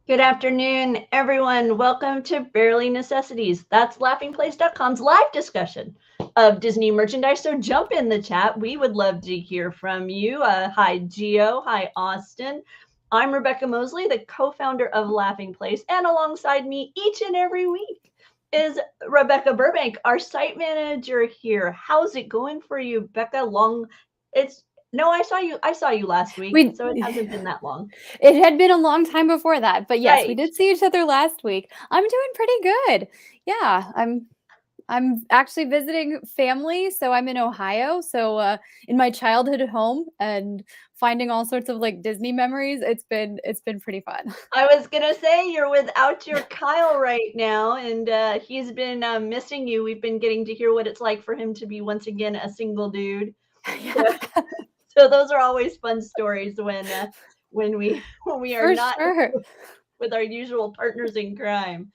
Good afternoon, everyone. Welcome to Barely Necessities. That's laughingplace.com's live discussion of Disney merchandise. So jump in the chat. We would love to hear from you. Hi, Gio. Hi, Austin. I'm Rebecca Mosley, the co-founder of Laughing Place, and alongside me each and every week is Rebecca Burbank, our site manager here. How's it going for you, Becca? No, I saw you last week, so it hasn't been that long. It had been a long time before that, but yes, we Right. did see each other last week. I'm doing pretty good. Yeah, I'm actually visiting family, so I'm in Ohio. So in my childhood home and finding all sorts of like Disney memories. It's been pretty fun. I was gonna say you're without your Kyle right now, and he's been missing you. We've been getting to hear what it's like for him to be once again a single dude. So, Yeah, so those are always fun stories when we are for not sure. with our usual partners in crime.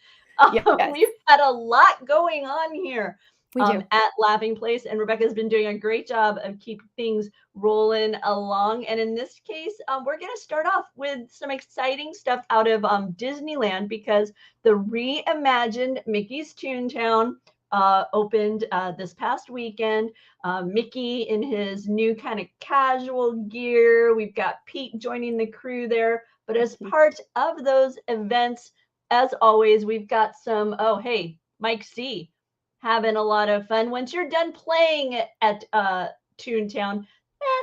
Yes, We've had a lot going on here we do. at Laughing Place, and Rebecca's been doing a great job of keeping things rolling along. And in this case, we're going to start off with some exciting stuff out of Disneyland because the reimagined Mickey's Toontown opened this past weekend. Mickey in his new kind of casual gear. We've got Pete joining the crew there. But as part of those events, as always, we've got some, oh, hey, Mike C having a lot of fun. Once you're done playing at Toontown,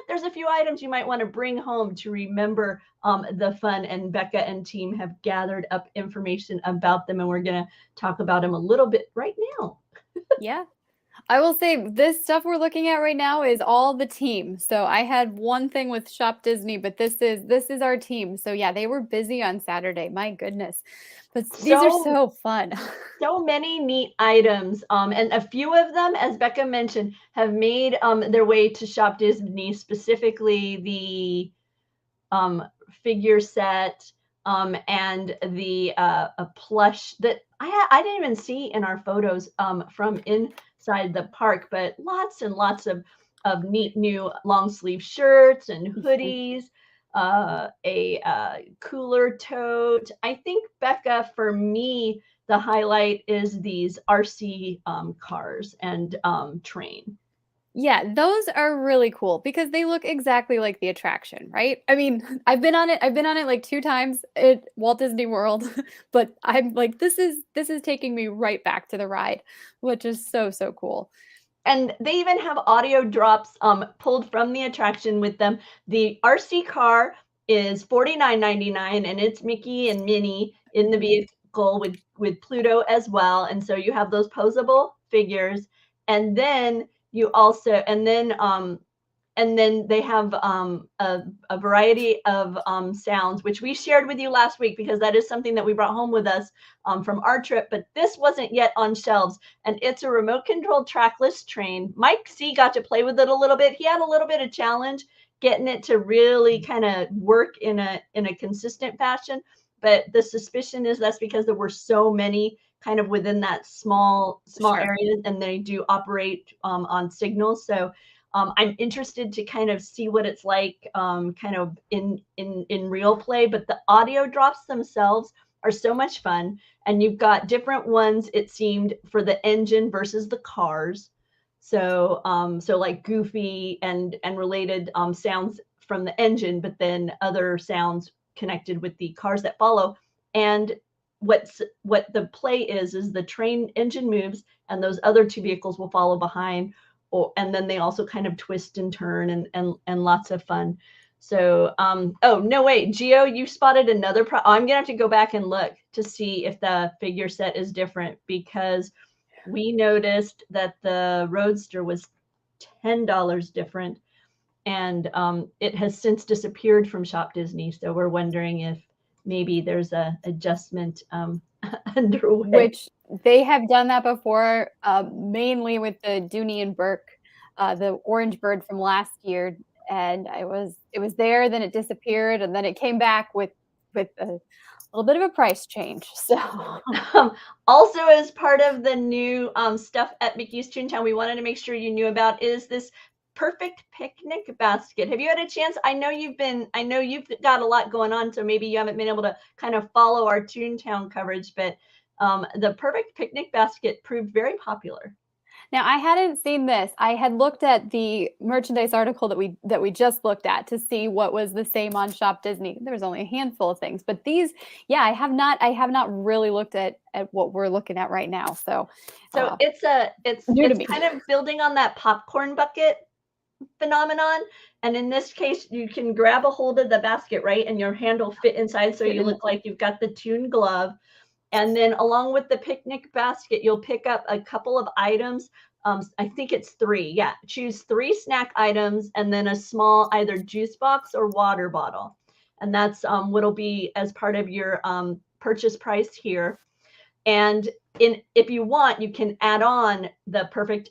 there's a few items you might want to bring home to remember the fun. And Becca and team have gathered up information about them, and we're going to talk about them a little bit right now. Yeah. I will say this stuff we're looking at right now is all the team. So I had one thing with Shop Disney, but this is our team. So yeah, they were busy on Saturday. My goodness. But these are So so fun. so many neat items, and a few of them, as Becca mentioned, have made their way to Shop Disney, specifically the figure set and the a plush that I didn't even see in our photos from inside the park, but lots and lots of neat new long sleeve shirts and hoodies, a cooler tote. I think, Becca, for me, the highlight is these RC cars and train. Yeah, those are really cool because they look exactly like the attraction, right? I mean, I've been on it like 2 times at Walt Disney World, but I'm like this is taking me right back to the ride, which is so cool. And they even have audio drops pulled from the attraction with them. The RC car is $49.99, and it's Mickey and Minnie in the vehicle with Pluto as well. And so you have those posable figures, and then you also and then they have a variety of sounds, which we shared with you last week because that is something that we brought home with us from our trip. But this wasn't yet on shelves, and it's a remote controlled trackless train. Mike C got to play with it a little bit. He had a little bit of challenge getting it to really kind of work in a consistent fashion. But the suspicion is that's because there were so many kind of within that small Sure. area, and they do operate on signals. So I'm interested to kind of see what it's like kind of in real play, but the audio drops themselves are so much fun. And you've got different ones, it seemed, for the engine versus the cars. So like goofy and related sounds from the engine, but then other sounds connected with the cars that follow. And what the play is the train engine moves and those other two vehicles will follow behind, and then they also kind of twist and turn and lots of fun. So oh no, wait, Geo, you spotted another I'm gonna have to go back and look to see if the figure set is different, because we noticed that the Roadster was $10 different, and it has since disappeared from Shop Disney. So we're wondering if maybe there's a adjustment underway. Which they have done that before, mainly with the Dooney and Burke, the orange bird from last year, and it was there, then it disappeared, and then it came back with a little bit of a price change. So Also, as part of the new stuff at Mickey's Toontown, we wanted to make sure you knew about is this perfect picnic basket. Have you had a chance? I know you've got a lot going on, so maybe you haven't been able to kind of follow our Toontown coverage, but the perfect picnic basket proved very popular. Now, I hadn't seen this. I had looked at the merchandise article that we just looked at to see what was the same on Shop Disney. There was only a handful of things, but these, yeah, I have not really looked at what we're looking at right now. So it's kind of building on that popcorn bucket phenomenon. And in this case, you can grab a hold of the basket, right? And your hand will fit inside, so you look like you've got the Toon glove. And then along with the picnic basket, you'll pick up a couple of items. I think it's 3. Yeah, choose 3 snack items and then a small either juice box or water bottle. And that's what'll be as part of your purchase price here. And if you want, you can add on the perfect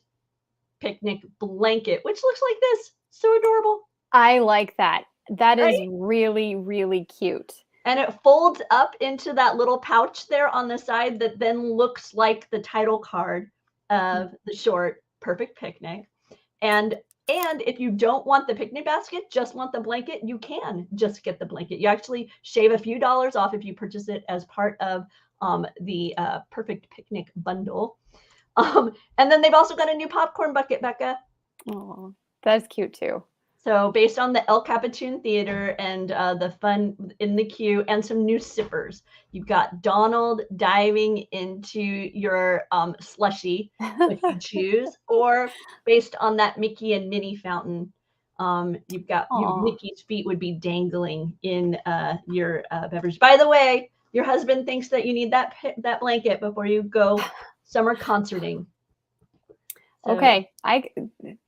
picnic blanket, which looks like this. So adorable. I like that. That Right? is really, really cute. And it folds up into that little pouch there on the side that then looks like the title card of the short, Perfect Picnic. And if you don't want the picnic basket, just want the blanket, you can just get the blanket. You actually shave a few dollars off if you purchase it as part of the Perfect Picnic bundle. And then they've also got a new popcorn bucket, Becca. Oh, that's cute too. So based on the El Capitan Theater and the fun in the queue and some new sippers, you've got Donald diving into your slushie, if you choose, or based on that Mickey and Minnie fountain, you've got Mickey's feet would be dangling in your beverage. By the way, your husband thinks that you need that blanket before you go summer concerting. So, okay,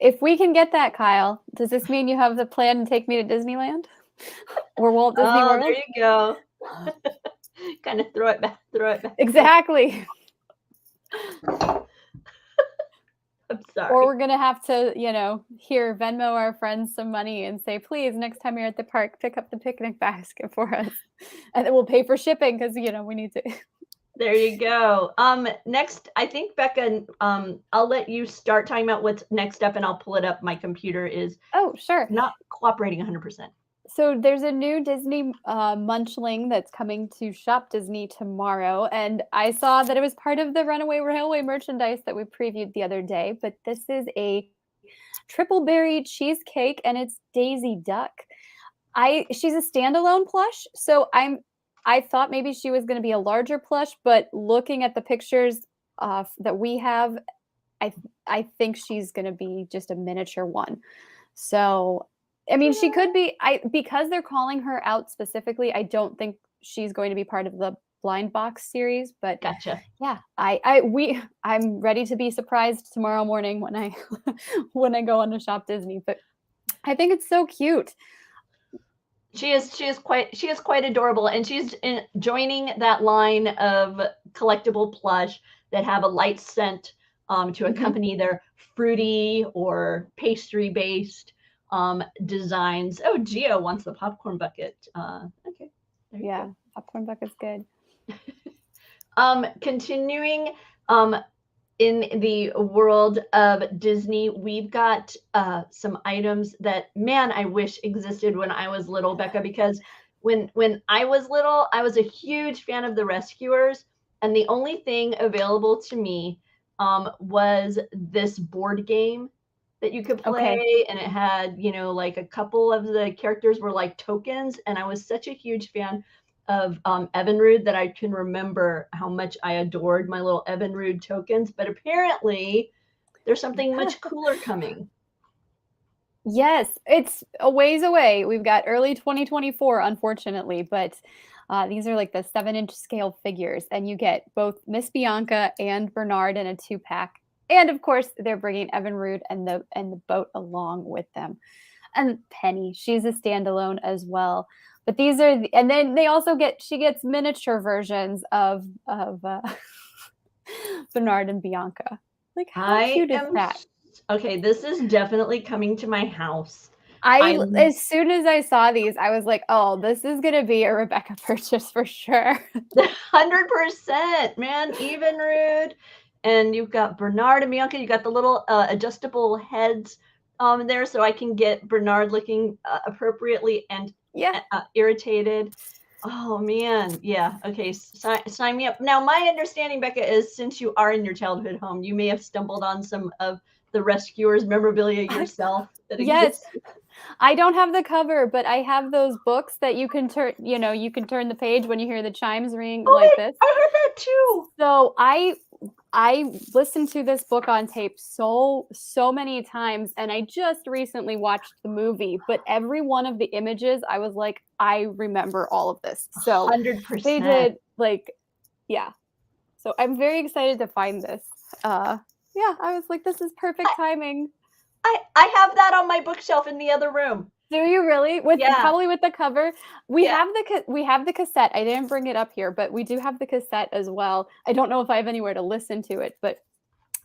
if we can get that, Kyle, does this mean you have the plan to take me to Disneyland or Walt Disney World? There you go. Kind of throw it back. Exactly. I'm sorry. Or we're gonna have to, here Venmo our friends some money and say, please, next time you're at the park, pick up the picnic basket for us, and then we'll pay for shipping because we need to. There you go. Next, I think, Becca, I'll let you start talking about what's next up, and I'll pull it up. My computer is not cooperating 100%. So there's a new Disney Munchling that's coming to Shop Disney tomorrow, and I saw that it was part of the Runaway Railway merchandise that we previewed the other day, but this is a triple berry cheesecake, and it's Daisy Duck. She's a standalone plush, so I thought maybe she was going to be a larger plush, but looking at the pictures that we have, I think she's going to be just a miniature one. So, I mean, she could be. Because they're calling her out specifically, I don't think she's going to be part of the blind box series. But gotcha. Yeah, I'm ready to be surprised tomorrow morning when I go on to Shop Disney. But I think it's so cute. She is quite adorable, and she's joining that line of collectible plush that have a light scent to accompany their fruity or pastry based designs. Oh, Gio wants the popcorn bucket. Okay. Yeah, popcorn bucket's good. Continuing in the world of Disney, we've got some items that, man, I wish existed when I was little, Becca, because when I was little, I was a huge fan of the Rescuers, and the only thing available to me was this board game that you could play, and it had, like a couple of the characters were like tokens, and I was such a huge fan of Evinrude that I can remember how much I adored my little Evinrude tokens, but apparently there's something much cooler coming. Yes, it's a ways away. We've got early 2024, unfortunately, but these are like the 7-inch scale figures, and you get both Miss Bianca and Bernard in a 2-pack. And of course, they're bringing Evinrude and the boat along with them. And Penny, she's a standalone as well. But these are, and then they also she gets miniature versions of Bernard and Bianca. Like, how cute is that? Okay, this is definitely coming to my house. As soon as I saw these, I was like, oh, this is going to be a Rebecca purchase for sure. 100%, man. Evinrude. And you've got Bernard and Bianca. You got the little adjustable heads there so I can get Bernard looking appropriately and irritated. Oh man, yeah. Okay, sign me up. Now, my understanding, Becca, is since you are in your childhood home, you may have stumbled on some of the Rescuers memorabilia yourself that exists. Yes. I don't have the cover, but I have those books that you can turn, you can turn the page when you hear the chimes ring like this. I heard that too. So I listened to this book on tape so many times, and I just recently watched the movie, but every one of the images, I was like, I remember all of this. So 100%. they did yeah. So I'm very excited to find this. Yeah, I was like, this is perfect timing. I have that on my bookshelf in the other room. Do you really? Probably with the cover. We have the cassette. I didn't bring it up here, but we do have the cassette as well. I don't know if I have anywhere to listen to it, but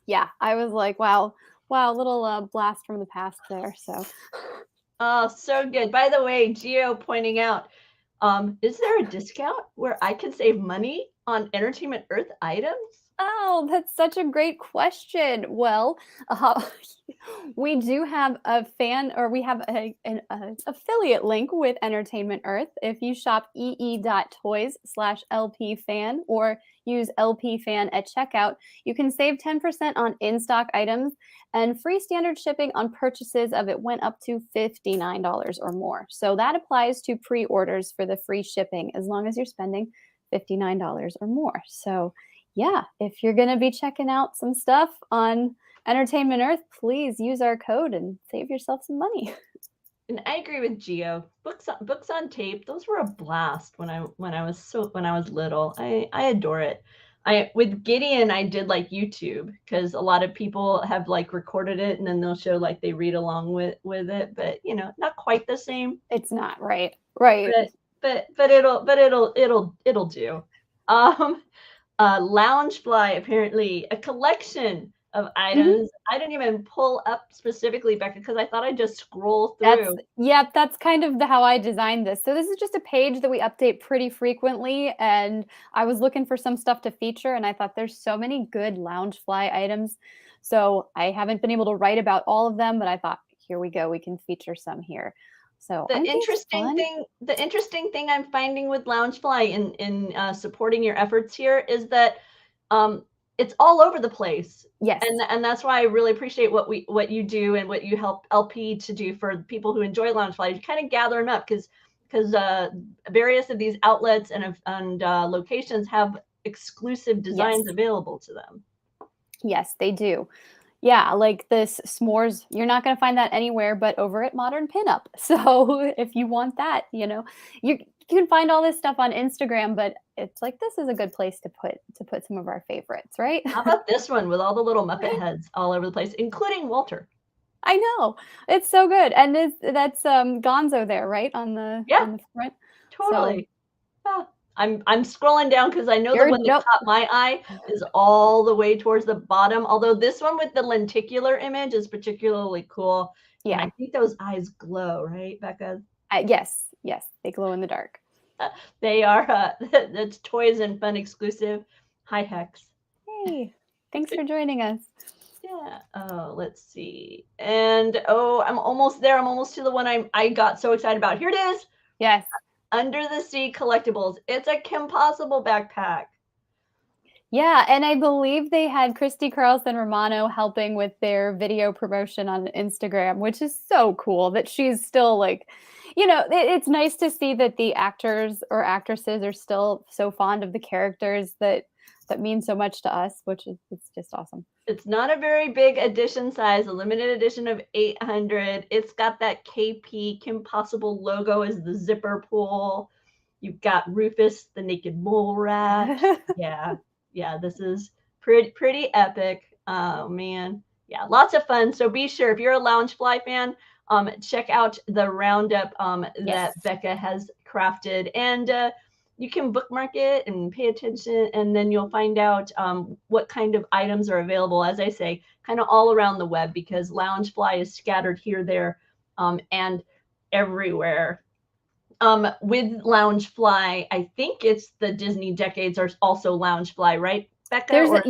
yeah, I was like, wow, little blast from the past there. So, oh, so good. By the way, Gio pointing out, is there a discount where I can save money on Entertainment Earth items? Oh, that's such a great question. Well, we do have an affiliate link with Entertainment Earth. If you shop ee.toys/LPFan or use LPFan at checkout, you can save 10% on in-stock items and free standard shipping on purchases of it went up to $59 or more. So that applies to pre-orders for the free shipping as long as you're spending $59 or more. So yeah, if you're going to be checking out some stuff on Entertainment Earth, please use our code and save yourself some money. And I agree with Gio. Books on tape, those were a blast when I was little. I adore it. With Gideon, I did like YouTube because a lot of people have like recorded it and then they'll show like they read along with it, but not quite the same. It's not right. But it'll do. Loungefly, apparently a collection of items. I didn't even pull up specifically, Becca, because I thought I'd just scroll through. That's kind of how I designed this. So this is just a page that we update pretty frequently, and I was looking for some stuff to feature, and I thought there's so many good Loungefly items. So I haven't been able to write about all of them, but I thought, here we go, we can feature some here. So the interesting thing I'm finding with Loungefly in supporting your efforts here is that it's all over the place. Yes, and that's why I really appreciate what you do and what you help LP to do for people who enjoy Loungefly. You kind of gather them up because various of these outlets and locations have exclusive designs available to them. Yes, they do. Yeah, like this s'mores, you're not going to find that anywhere but over at Modern Pinup. So if you want that, you can find all this stuff on Instagram, but it's like, this is a good place to put some of our favorites, right? How about this one with all the little Muppet heads all over the place, including Walter? I know. It's so good. And that's Gonzo there, right? On the front. Totally. So, I'm scrolling down because I know the one that caught my eye is all the way towards the bottom. Although this one with the lenticular image is particularly cool. Yeah, and I think those eyes glow, right, Becca? Yes, they glow in the dark. They are. That's Toys and Fun exclusive. Hi, Hex. Hey, thanks for joining us. Yeah. Oh, let's see. And I'm almost there. I'm almost to the one I got so excited about. Here it is. Yes. Under the Sea Collectibles. It's a Kim Possible backpack. Yeah, and I believe they had Christy Carlson Romano helping with their video promotion on Instagram, which is so cool that she's still like, it's nice to see that the actors or actresses are still so fond of the characters that mean so much to us, which is it's just awesome. It's not a very big edition size, a limited edition of 800. It's got that KP Kim Possible logo as the zipper pull. You've got Rufus, the naked mole rat. Yeah, this is pretty epic. Oh man, yeah, lots of fun. So be sure, if you're a Loungefly fan, check out the roundup that Becca has crafted, and you can bookmark it and pay attention, and then you'll find out what kind of items are available, as I say, kind of all around the web, because Loungefly is scattered here, there, and everywhere. With Loungefly, I think it's the Disney Decades are also Loungefly, right, Becca?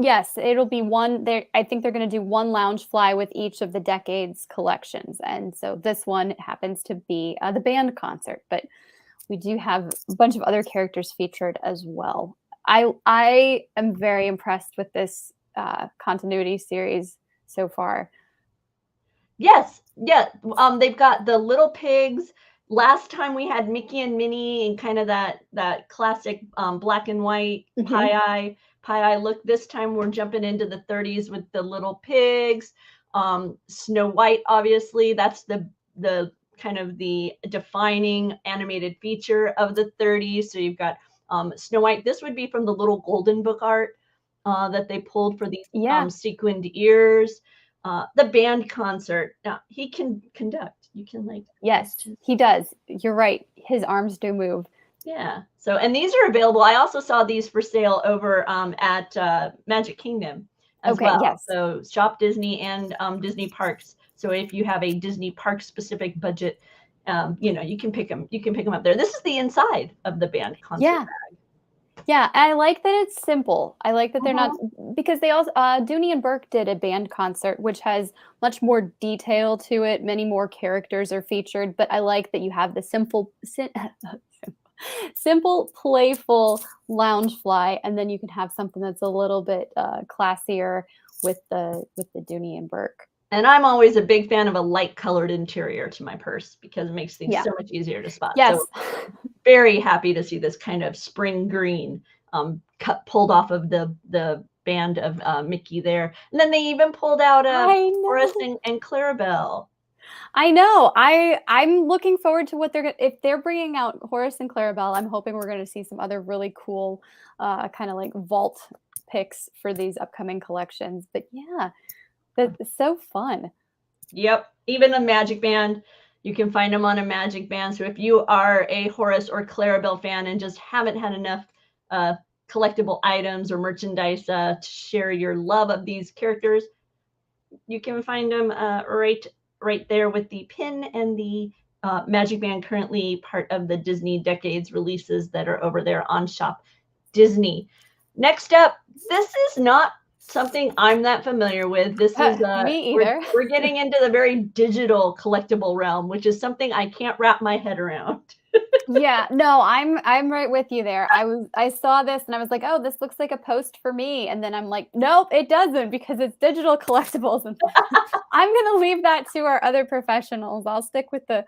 Yes, it'll be one there. I think they're going to do one Loungefly with each of the Decades collections. And so this one happens to be the band concert, but we do have a bunch of other characters featured as well. I am very impressed with this continuity series so far. Yes, yeah. They've got the little pigs. Last time we had Mickey and Minnie and kind of that classic black and white pie eye look. This time we're jumping into the 30s with the little pigs. Snow White, obviously, that's the kind of the defining animated feature of the 30s. So you've got Snow White. This would be from the little Golden Book art that they pulled for these sequined ears. The band concert. Now he can conduct. You can yes, he does. You're right. His arms do move. Yeah. So, and these are available. I also saw these for sale over at Magic Kingdom as well. Yes. So Shop Disney and Disney Parks. So if you have a Disney Park specific budget, you can pick them. You can pick them up there. This is the inside of the band concert bag. Yeah, I like that it's simple. I like that they're not, because they also, Dooney and Burke did a band concert, which has much more detail to it. Many more characters are featured, but I like that you have the simple, playful Loungefly, and then you can have something that's a little bit classier with the Dooney and Burke. And I'm always a big fan of a light colored interior to my purse because it makes things so much easier to spot. Yes. So very happy to see this kind of spring green pulled off of the band of Mickey there. And then they even pulled out Horace and Clarabelle. I know. I'm looking forward to what if they're bringing out Horace and Clarabelle. I'm hoping we're going to see some other really cool kind of like vault picks for these upcoming collections. But yeah. That's so fun. Yep. Even a Magic Band. You can find them on a Magic Band. So if you are a Horace or Clarabelle fan and just haven't had enough collectible items or merchandise to share your love of these characters, you can find them right there with the pin and the Magic Band, currently part of the Disney Decades releases that are over there on Shop Disney. Next up, this is not something I'm that familiar with. This is me either. We're getting into the very digital collectible realm, which is something I can't wrap my head around. Yeah, no, I'm right with you there. I saw this and I was like, oh, this looks like a post for me. And then I'm like, nope, it doesn't, because it's digital collectibles. And I'm gonna leave that to our other professionals. I'll stick with the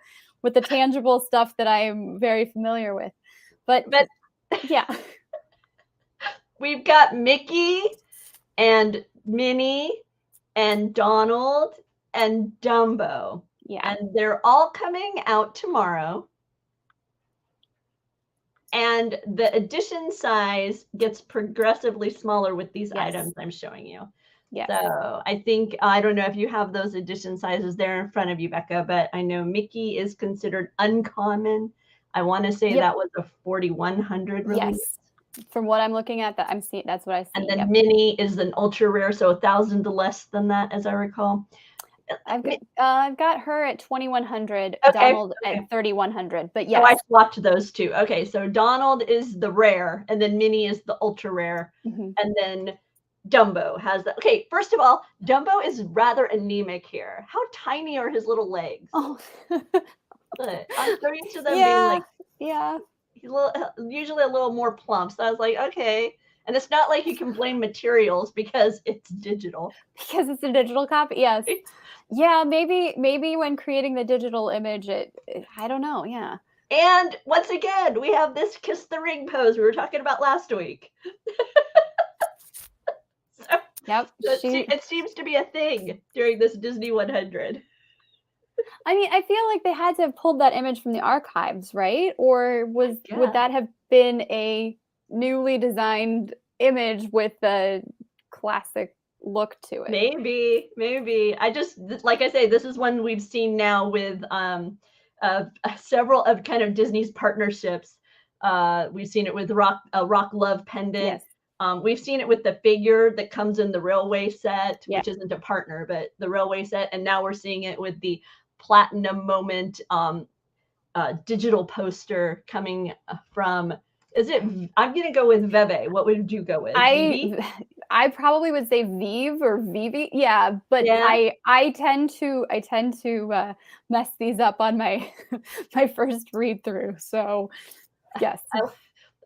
tangible stuff that I am very familiar with. But yeah. We've got Mickey and Minnie and Donald and Dumbo. Yeah. And they're all coming out tomorrow. And the edition size gets progressively smaller with these items I'm showing you. Yeah. So I think, I don't know if you have those edition sizes there in front of you, Becca, but I know Mickey is considered uncommon. I want to say that was a 4100 release. Yes. From what I'm looking at, I'm seeing, that's what I see. And then Minnie is an ultra rare, so 1,000 less than that, as I recall. I've got her at 2,100, Donald at 3,100. But yes, I swapped those two. Okay, so Donald is the rare, and then Minnie is the ultra rare, and then Dumbo has that. Okay, first of all, Dumbo is rather anemic here. How tiny are his little legs? Oh, I'm so used to them being like, he's usually a little more plump. So I was like, okay. And it's not like you can blame materials because it's digital. Because it's a digital copy, yes. Yeah, maybe when creating the digital image, I don't know, yeah. And once again, we have this kiss the ring pose we were talking about last week. Yep. It seems to be a thing during this Disney 100. I mean, I feel like they had to have pulled that image from the archives, right? Or would that have been a newly designed image with a classic look to it? Maybe. I just, like I say, this is one we've seen now with several of kind of Disney's partnerships. We've seen it with Rock Love pendant. Yes. We've seen it with the figure that comes in the Railway set, which isn't a partner, but the Railway set. And now we're seeing it with the Platinum Moment digital poster coming from Is it? I'm gonna go with VeVe. What would you go with? VeVe? I probably would say VeVe or VeVe. Yeah, but Yeah. I tend to mess these up on my my first read through. So yes.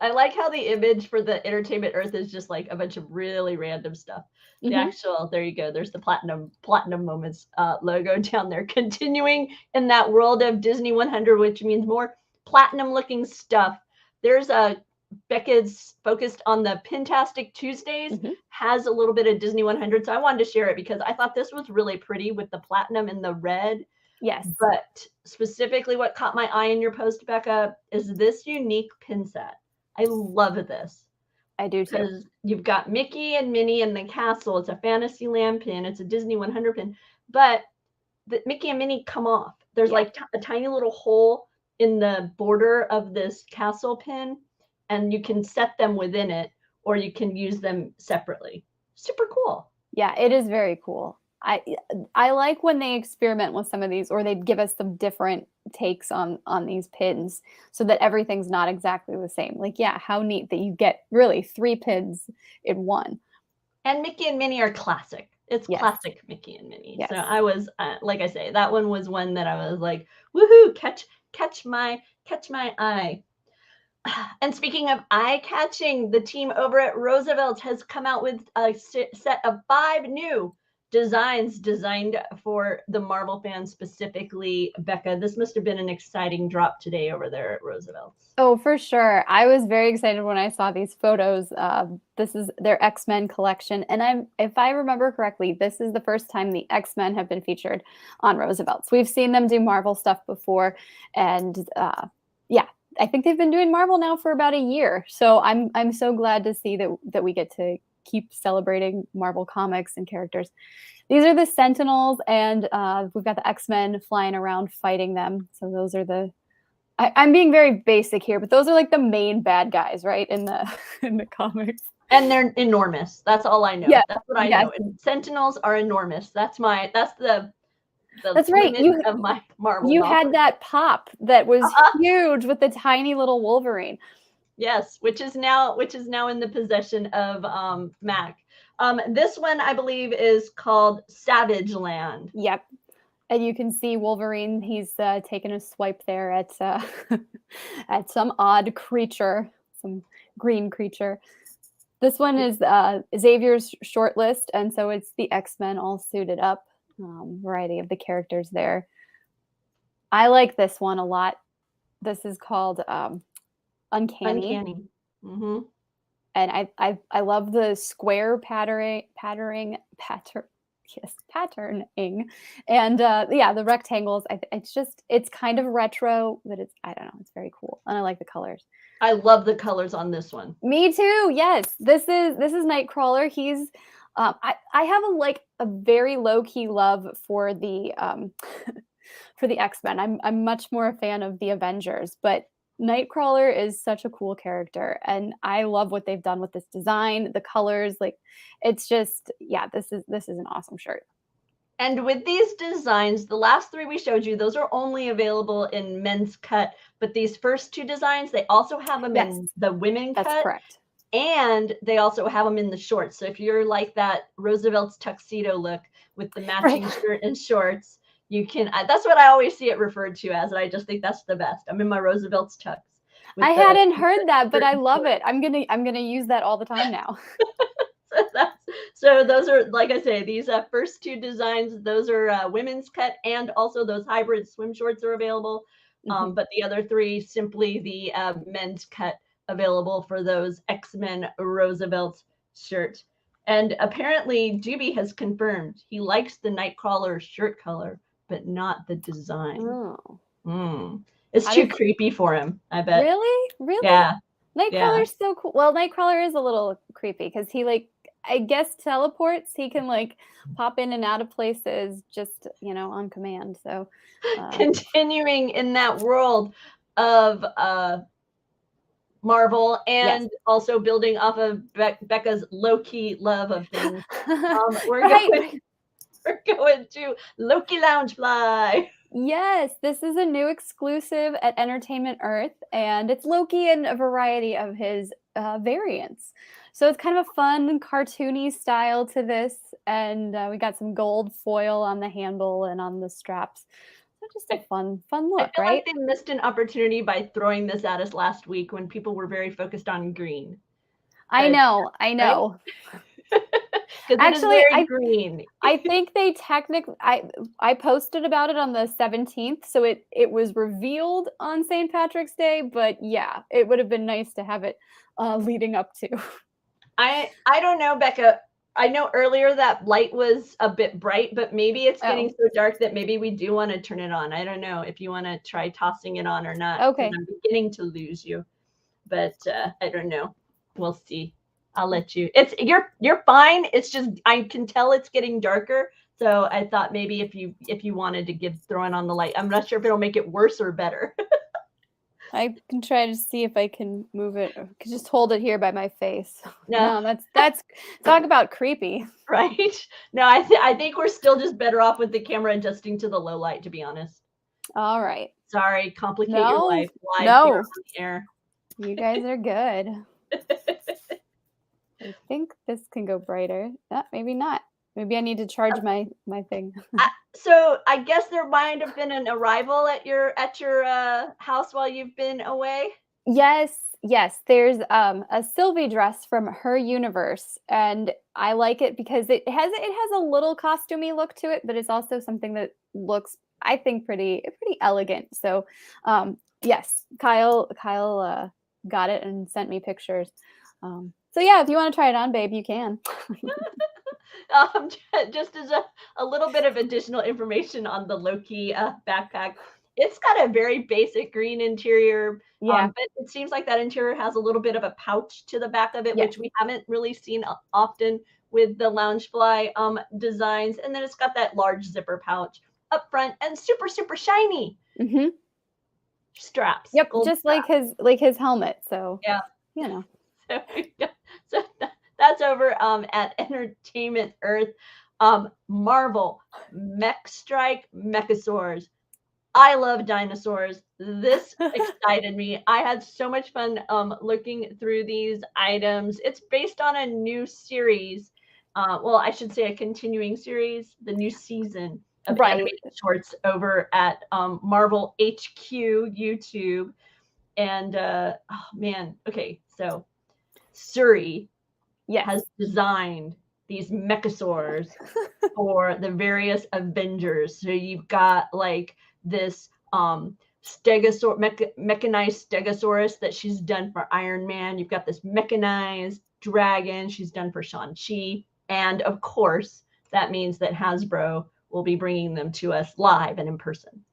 I like how the image for the Entertainment Earth is just like a bunch of really random stuff. The actual, there you go. There's the Platinum Moments logo down there. Continuing in that world of Disney 100, which means more platinum looking stuff. There's Becca's focused on the Pintastic Tuesdays, has a little bit of Disney 100. So I wanted to share it because I thought this was really pretty with the platinum and the red. Yes. But specifically what caught my eye in your post, Becca, is this unique pin set. I love this. I do too. Because you've got Mickey and Minnie in the castle. It's a Fantasyland pin. It's a Disney 100 pin. But the Mickey and Minnie come off. There's like a tiny little hole in the border of this castle pin. And you can set them within it, or you can use them separately. Super cool. Yeah, it is very cool. I like when they experiment with some of these, or they give us some different takes on these pins so that everything's not exactly the same. Like, yeah, how neat that you get really 3 pins in one. And Mickey and Minnie are classic. It's classic Mickey and Minnie. Yes. So I was, like I say, that one was one that I was like, woohoo, catch my eye. And speaking of eye-catching, the team over at Roosevelt has come out with a set of 5 new designs designed for the Marvel fans specifically. Becca, this must have been an exciting drop today over there at Roosevelt. Oh, for sure. I was very excited when I saw these photos. This is their X-Men collection. And if I remember correctly, this is the first time the X-Men have been featured on Roosevelt. So we've seen them do Marvel stuff before. And yeah, I think they've been doing Marvel now for about a year. So I'm so glad to see that we get to keep celebrating Marvel comics and characters. These are the Sentinels, and we've got the X-Men flying around fighting them. So those are I'm being very basic here, but those are like the main bad guys, right, in the comics. And they're enormous. That's all I know. Yeah. That's what I know. And Sentinels are enormous. That's the That's right. Of my Marvel. You had that pop that was huge with the tiny little Wolverine. Yes, which is now in the possession of Mac. This one I believe is called Savage Land. Yep. And you can see Wolverine. He's taken a swipe there at at some odd creature, some green creature. This one is Xavier's shortlist, and so it's the X-Men all suited up. Variety of the characters there. I like this one a lot. This is called Uncanny. Mm-hmm. And I love the square patterning, and the rectangles. It's kind of retro, but I don't know, it's very cool, and I like the colors. I love the colors on this one. Me too. Yes, this is Nightcrawler. He's I have a very low-key love for the for the X-Men. I'm much more a fan of the Avengers, but Nightcrawler is such a cool character, and I love what they've done with this design, the colors. Like, it's just, yeah, this is an awesome shirt. And with these designs, the last 3 we showed you, those are only available in men's cut, but these first 2 designs, they also have them in the women cut. That's correct. And they also have them in the shorts. So if you're like that Roosevelt's tuxedo look with the matching shirt and shorts, you can, that's what I always see it referred to as, and I just think that's the best. I'm in my Roosevelt's tux. I hadn't heard that, but I love it. I'm gonna use that all the time now. So those are, like I say, these first 2 designs, those are women's cut, and also those hybrid swim shorts are available. But the other 3, simply the men's cut, available for those X-Men Roosevelt shirt. And apparently Doobie has confirmed he likes the Nightcrawler shirt color, but not the design. It's too creepy for him, I bet. Really? Yeah. Nightcrawler's so cool. Well, Nightcrawler is a little creepy because he I guess teleports. He can pop in and out of places just, on command. So continuing in that world of Marvel, and also building off of Becca's low-key love of things. We're going to Loki Loungefly. Yes, this is a new exclusive at Entertainment Earth, and it's Loki and a variety of his variants. So it's kind of a fun, cartoony style to this, and we got some gold foil on the handle and on the straps. So just a fun I look, feel right? like they missed an opportunity by throwing this at us last week when people were very focused on green. I know, I Right? know. Because it is Actually, very green. I think they technically I posted about it on the 17th, so it was revealed on St. Patrick's Day, but yeah, it would have been nice to have it leading up to. I don't know, Becca. I know earlier that light was a bit bright, but maybe it's getting Oh, so dark that maybe we do want to turn it on. I don't know if you want to try tossing it on or not, because okay. I'm beginning to lose you. But I don't know. We'll see. I'll let you. It's you're fine. It's just I can tell it's getting darker. So I thought maybe if you wanted to throw it on the light, I'm not sure if it'll make it worse or better. I can try to see if I can move it. Or can just hold it here by my face. No, No, that's talk about creepy. right? No, I think we're still just better off with the camera adjusting to the low light, to be honest. All right. Sorry, complicate your No, life live here no, on the air. you guys are good. I think this can go brighter. Maybe not. Maybe I need to charge my thing. So I guess there might have been an arrival at your house while you've been away. Yes, yes. There's a Sylvie dress from her universe, and I like it because it has a little costumey look to it, but it's also something that looks, I think, pretty elegant. So, yes, Kyle got it and sent me pictures. So yeah, if you want to try it on, babe, you can. um, just as a little bit of additional information on the Loki backpack. It's got a very basic green interior, Yeah. but it seems like that interior has a little bit of a pouch to the back of it, Yeah. which we haven't really seen often with the Loungefly designs. And then it's got that large zipper pouch up front and super, super shiny Hmm. straps. Yep. Gold Just straps. like his helmet. So Yeah. you know. So, so that's over at Entertainment Earth. Marvel, Mech Strike, Mechasaurs. I love dinosaurs. This excited me. I had so much fun looking through these items. It's based on a new series. Well, I should say a continuing series, the new season of Right. animated shorts over at Marvel HQ YouTube. And oh man, okay, so Suri Yes. has designed these mechasaurs for the various Avengers. So you've got like this mechanized stegosaurus that she's done for Iron Man. You've got this mechanized dragon she's done for Shang-Chi. And of course, that means that Hasbro will be bringing them to us live and in person.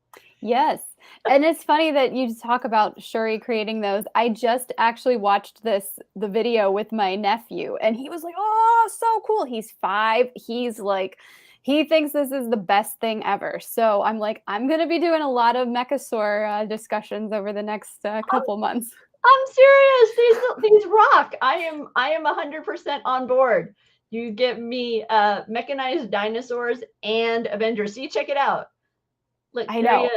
Yes. And it's funny that you talk about Shuri creating those. I just actually watched the video with my nephew, and he was like, "Oh, so cool." He's 5. He's like, he thinks this is the best thing ever. So I'm like, I'm going to be doing a lot of Mechasaur discussions over the next couple months. I'm serious. These rock. I am 100% on board. You give me mechanized dinosaurs and Avengers. See, check it out. Look, I there he know. is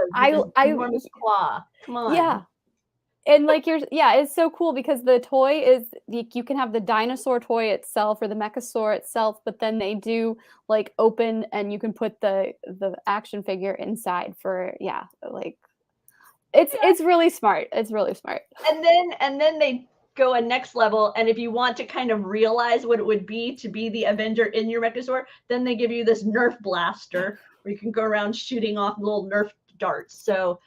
with his enormous claw. Come on. Yeah. And like it's so cool because the toy is you can have the dinosaur toy itself or the Mechasaur itself, but then they do like open and you can put the action figure inside for like it's really smart. It's really smart. And then they go a next level. And if you want to kind of realize what it would be to be the Avenger in your Mechasaur, then they give you this Nerf blaster where you can go around shooting off little Nerf darts. So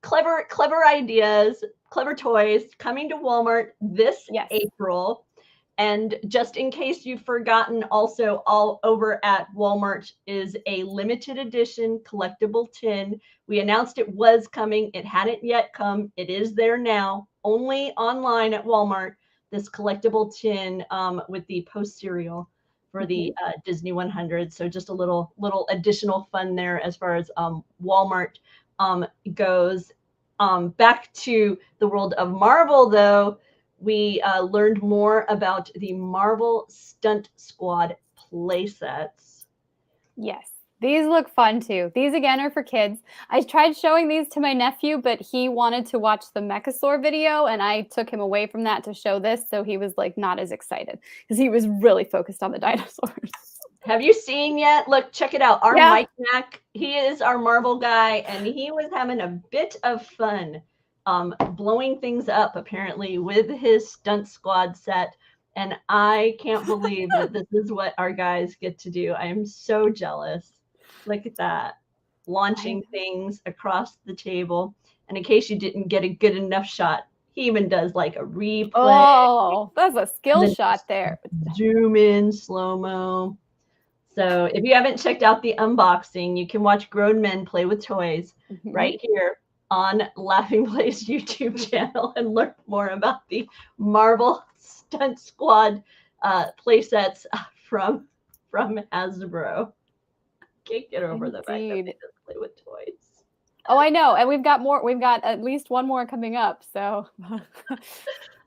clever ideas, clever toys coming to Walmart this April. And just in case you've forgotten, also all over at Walmart is a limited edition collectible tin. We announced it was coming. It hadn't yet come. It is there now, only online at Walmart. This collectible tin with the post serial for the Disney 100. So just a little additional fun there as far as Walmart goes. Back to the world of Marvel, though, we learned more about the Marvel Stunt Squad playsets. Yes, These look fun too. These again are for kids. I tried showing these to my nephew, but he wanted to watch the Mechasaur video, and I took him away from that to show this, so he was like not as excited because he was really focused on the dinosaurs. Have you seen yet? Look, check it out. Our Mike Mac, he is our Marvel guy, and he was having a bit of fun blowing things up, apparently, with his Stunt Squad set. And I can't believe that this is what our guys get to do. I am so jealous. Look at that. Launching things across the table. And in case you didn't get a good enough shot, he even does like a replay. Oh, that's a skill shot there. Zoom in, slow-mo. So if you haven't checked out the unboxing, you can watch grown men play with toys right here on Laughing Play's YouTube channel and learn more about the Marvel Stunt Squad play sets from Hasbro. Can't get over the fact that they just play with toys. Oh, I know. And we've got more. We've got at least one more coming up. So.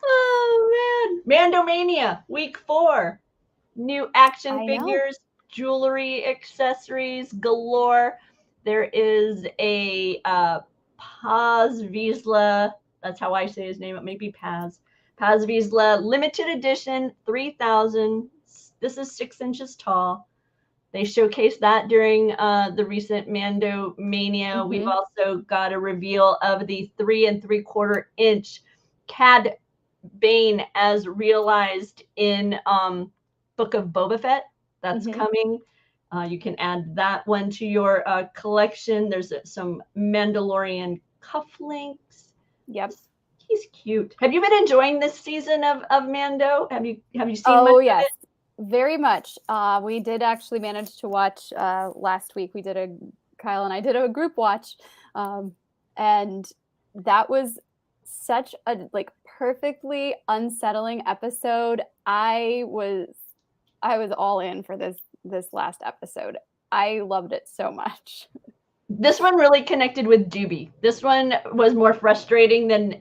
Oh, man. Mando Mania, week 4. New action figures. Jewelry, accessories galore. There is a Paz Vizsla. That's how I say his name. It may be Paz. Paz Vizsla limited edition, 3,000. This is 6 inches tall. They showcased that during the recent Mando Mania. We've also got a reveal of the 3 3/4 inch Cad Bane as realized in Book of Boba Fett. That's coming. You can add that one to your collection. There's some Mandalorian cufflinks. Yep. He's cute. Have you been enjoying this season of Mando? Have you seen much of it? Yes, very much. We did actually manage to watch last week. Kyle and I did a group watch, and that was such a perfectly unsettling episode. I was all in for this last episode. I loved it so much. This one really connected with Doobie. This one was more frustrating than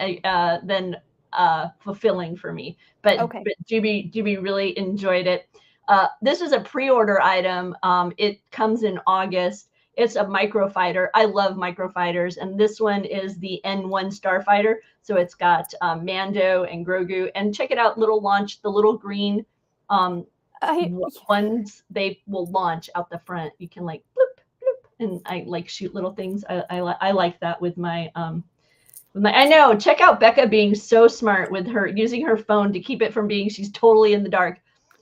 fulfilling for me. But Doobie really enjoyed it. This is a pre-order item. It comes in August. It's a microfighter. I love microfighters, and this one is the N1 Starfighter. So it's got Mando and Grogu. And check it out, little launch, the little green ones, they will launch out the front. You can bloop, bloop, and I shoot little things. I like that with my I know. Check out Becca being so smart with her using her phone to keep it from being. She's totally in the dark.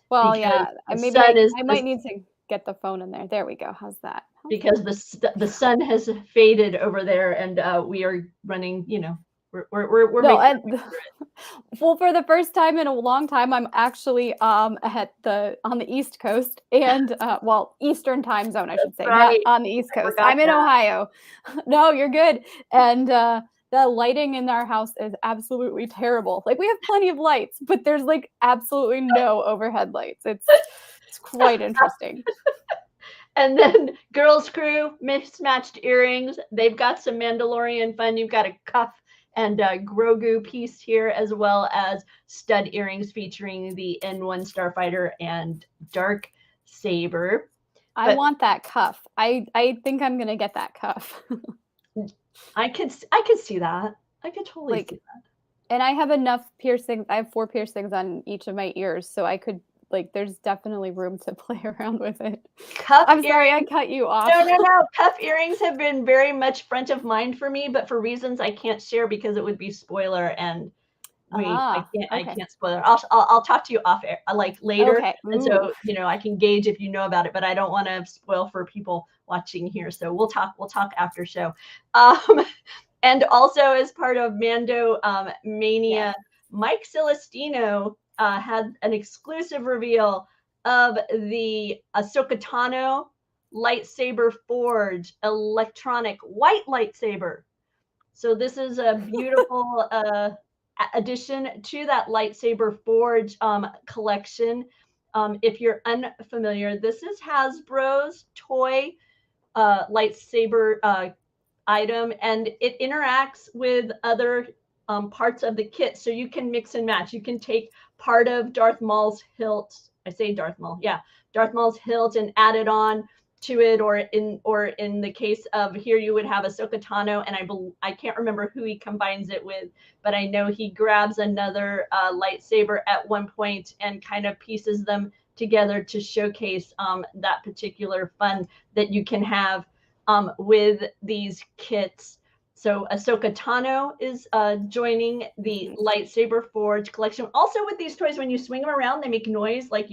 Well, yeah. I might need to get the phone in there. There we go. How's that? Because the sun has faded over there, and we are running. We're well, for the first time in a long time, I'm actually on the East Coast and Eastern time zone, I should say, not on the East Coast. I'm in Ohio. No, you're good. And the lighting in our house is absolutely terrible. We have plenty of lights, but there's absolutely no overhead lights. It's quite interesting. And then Girls Crew, mismatched earrings. They've got some Mandalorian fun. You've got a cuff and Grogu piece here, as well as stud earrings featuring the N1 Starfighter and Dark Saber. I want that cuff. I think I'm gonna get that cuff. I could see that. I could totally see that. And I have enough piercings. I have 4 piercings on each of my ears, so I could there's definitely room to play around with it. I'm sorry, I cut you off. No. Cuff earrings have been very much front of mind for me, but for reasons I can't share because it would be spoiler, and I can't spoil it. I'll talk to you off air, later. Okay. And so I can gauge if you know about it, but I don't want to spoil for people watching here. So we'll talk after show. And also as part of Mando Mania, Mike Celestino had an exclusive reveal of the Ahsoka Tano Lightsaber Forge electronic white lightsaber. So this is a beautiful addition to that Lightsaber Forge collection. If you're unfamiliar, this is Hasbro's toy lightsaber item, and it interacts with other parts of the kit, so you can mix and match. You can take part of Darth Maul's hilt. I say Darth Maul, yeah, Darth Maul's hilt, and add it on to it, or in the case of here, you would have Ahsoka Tano, and I can't remember who he combines it with, but I know he grabs another lightsaber at one point and kind of pieces them together to showcase that particular fun that you can have with these kits. So Ahsoka Tano is joining the Lightsaber Forge collection. Also with these toys, when you swing them around, they make noise. Like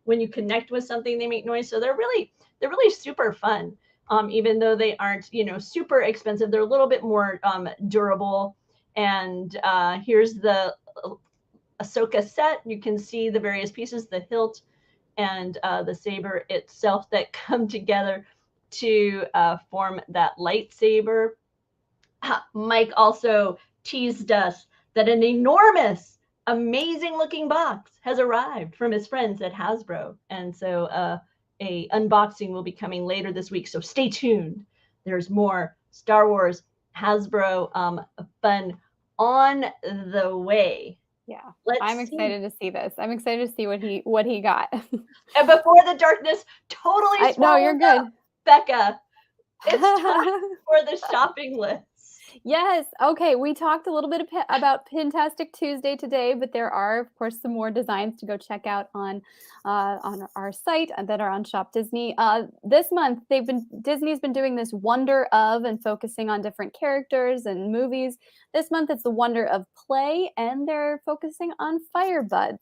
when you connect with something, they make noise. So they're really super fun. Even though they aren't, super expensive, they're a little bit more durable. And here's the Ahsoka set. You can see the various pieces, the hilt and the saber itself that come together to form that lightsaber. Mike also teased us that an enormous, amazing looking box has arrived from his friends at Hasbro. And so a unboxing will be coming later this week. So stay tuned. There's more Star Wars Hasbro fun on the way. Yeah, I'm excited to see this. I'm excited to see what he got. And before the darkness totally no, you're good, Becca. It's time for the shopping list. Yes. Okay. We talked a little bit about Pintastic Tuesday today, but there are, of course, some more designs to go check out on our site that are on Shop Disney. This month, Disney's been doing this Wonder of and focusing on different characters and movies. This month, it's the Wonder of Play, and they're focusing on Firebuds.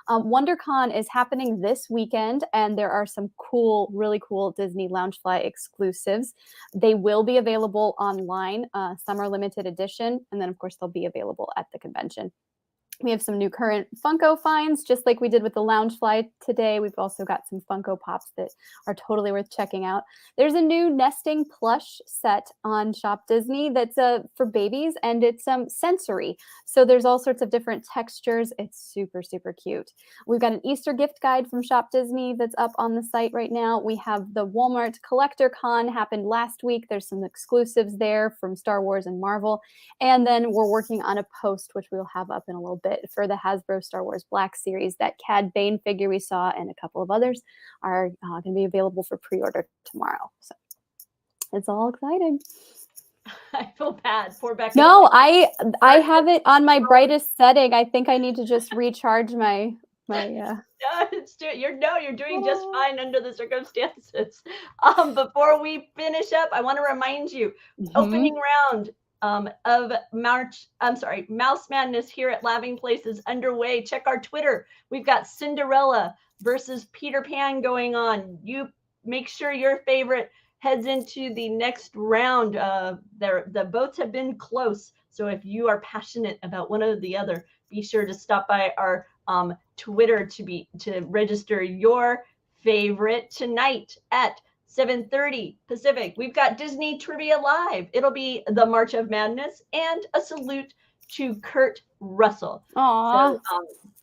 WonderCon is happening this weekend, and there are some really cool Disney Loungefly exclusives. They will be available online. Some are limited edition, and then, of course, they'll be available at the convention. We have some new current Funko finds, just like we did with the Loungefly today. We've also got some Funko Pops that are totally worth checking out. There's a new nesting plush set on Shop Disney that's for babies, and it's sensory. So there's all sorts of different textures. It's super, super cute. We've got an Easter gift guide from Shop Disney that's up on the site right now. We have the Walmart Collector Con happened last week. There's some exclusives there from Star Wars and Marvel. And then we're working on a post, which we'll have up in a little bit, for the Hasbro Star Wars Black Series. That Cad Bane figure we saw and a couple of others are going to be available for pre-order tomorrow. So it's all exciting. I feel bad. Poor Becca. No, I have it on my brightest setting. I think I need to just recharge my. No, you're doing just fine under the circumstances. Before we finish up, I want to remind you, opening round of Mouse Madness here at Laughing Place is underway. Check our Twitter. We've got Cinderella versus Peter Pan going on. You make sure your favorite heads into the next round. The votes have been close, so if you are passionate about one or the other, be sure to stop by our Twitter to register your favorite tonight at 7:30 Pacific. We've got Disney Trivia Live. It'll be the March of Madness and a salute to Kurt Russell. Aww. So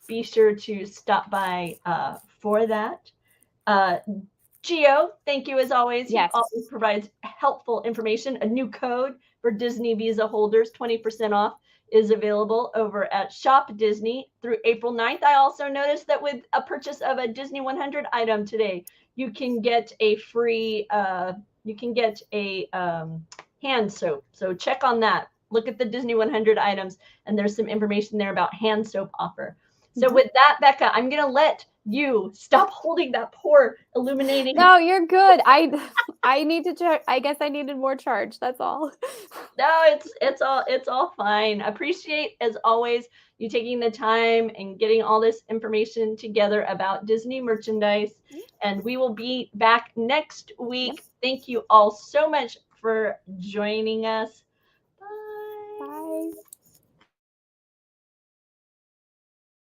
be sure to stop by for that. Gio, thank you as always. Yes. He always provides helpful information. A new code for Disney Visa holders, 20% off, is available over at Shop Disney through April 9th. I also noticed that with a purchase of a Disney 100 item today, you can get a free, hand soap. So check on that. Look at the Disney 100 items, and there's some information there about hand soap offer. So with that, Becca, I'm going to let you stop holding that poor illuminating. No, you're good. I need to charge. I guess I needed more charge. That's all. No, it's all fine. Appreciate, as always, you taking the time and getting all this information together about Disney merchandise. And we will be back next week. Thank you all so much for joining us.